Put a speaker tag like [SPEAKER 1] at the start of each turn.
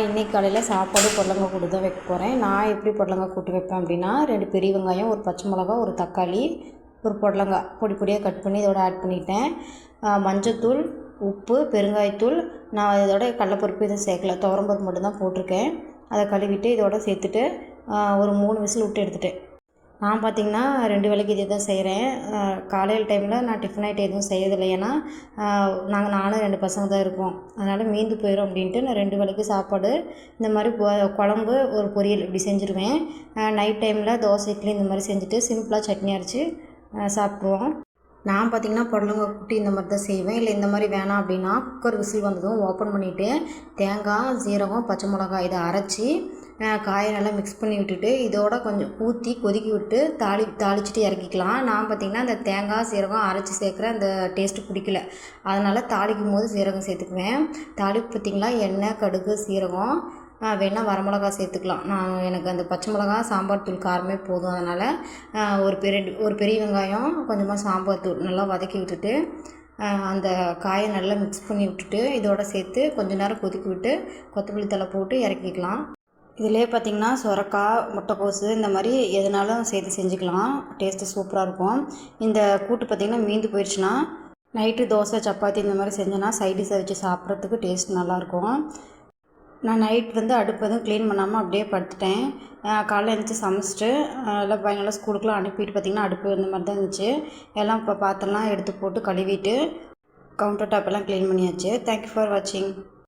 [SPEAKER 1] இன்னைக்கு காலையில் சாப்பாடு புடலங்காய் கூட்டு தான் வைக்க போகிறேன். நான் எப்படி புடலங்காய் கூட்டு வைப்பேன் அப்படின்னா, 2 பெரிய வெங்காயம், ஒரு பச்சை மிளகா, ஒரு தக்காளி, ஒரு புடலங்காய் பொடி பொடியாக கட் பண்ணி இதோட ஆட் பண்ணிட்டேன். மஞ்சத்தூள், உப்பு, பெருங்காயத்தூள், நான் இதோட கடலைப்பருப்பு எதுவும் சேர்க்கல, துவரம்பருப்பு மட்டும்தான் போட்டிருக்கேன். அதை கழுவிட்டு இதோட சேர்த்துட்டு ஒரு 3 விசில் விட்டு எடுத்துட்டேன். நான் பார்த்திங்கன்னா 2 வேளைக்கு இதே தான் செய்கிறேன். காலையில் டைமில் நான் டிஃபன் ஐட்டம் எதுவும் செய்யறதில்லை. ஏன்னா நானும் 2 பசங்க தான் இருக்கோம். அதனால் மீந்து போயிடும் அப்படின்ட்டு நான் 2 வேளைக்கு சாப்பாடு இந்த மாதிரி குழம்பு, ஒரு பொரியல் இப்படி செஞ்சுருவேன். நைட் டைமில் தோசை, இட்லி இந்த மாதிரி செஞ்சுட்டு சிம்பிளாக சட்னி அரைச்சி சாப்பிடுவோம். நான் பார்த்திங்கன்னா புடலங்காய் கூட்டு இந்த மாதிரி தான் செய்வேன். இல்லை இந்த மாதிரி வேணாம் அப்படின்னா குக்கர் விசில் வந்ததும் ஓப்பன் பண்ணிவிட்டு தேங்காய், சீரகம், பச்சை மிளகாய் இதை அரைச்சி காயை நல்லா மிக்ஸ் பண்ணி விட்டுட்டு இதோட கொஞ்சம் ஊற்றி கொதிக்க விட்டு தாளிச்சிட்டு இறக்கிக்கலாம். நான் பார்த்திங்கன்னா அந்த தேங்காய், சீரகம் அரைச்சி சேர்க்குற அந்த டேஸ்ட்டு பிடிக்கல. அதனால் தாளிக்கும் போது சீரகம் சேர்த்துக்குவேன். தாளிப்பு பார்த்திங்களா, எண்ணெய், கடுகு, சீரகம், வேணால் வரமிளகா சேர்த்துக்கலாம். எனக்கு அந்த பச்சை மிளகா, சாம்பார் தூள் காரமே போதும். அதனால் ஒரு பெரிய வெங்காயம், கொஞ்சமாக சாம்பார் தூள் நல்லா வதக்கி விட்டுட்டு அந்த காயை நல்லா மிக்ஸ் பண்ணி விட்டுட்டு இதோட சேர்த்து கொஞ்சம் நேரம் கொதிக்க விட்டு கொத்தமல்லி தழை போட்டு இறக்கிக்கலாம். இதிலே பார்த்திங்கன்னா சொரக்காய், முட்டைக்கோசு இந்த மாதிரி எதுனாலும் சேர்த்து செஞ்சுக்கலாம். டேஸ்ட்டு சூப்பராக இருக்கும். இந்த கூட்டு பார்த்திங்கன்னா மீந்து போயிடுச்சுன்னா நைட்டு தோசை, சப்பாத்தி இந்த மாதிரி செஞ்சேன்னா சைடிஷை வச்சு சாப்பிட்றதுக்கு டேஸ்ட் நல்லாயிருக்கும். நான் நைட் அடுப்பு எதுவும் க்ளீன் பண்ணாமல் அப்படியே படுத்துட்டேன். காலைல எழுந்திரிச்சி சமைச்சிட்டு எல்லாம் பையங்களாம் ஸ்கூலுக்குலாம் அனுப்பிட்டு பார்த்திங்கன்னா அடுப்பு இந்த மாதிரி தான் இருந்துச்சு. எல்லாம் இப்போ பாத்திரம்லாம் எடுத்து போட்டு கழுவிட்டு கவுண்டர் டாப் எல்லாம் க்ளீன் பண்ணியாச்சு. தேங்க்யூ ஃபார் வாட்சிங்.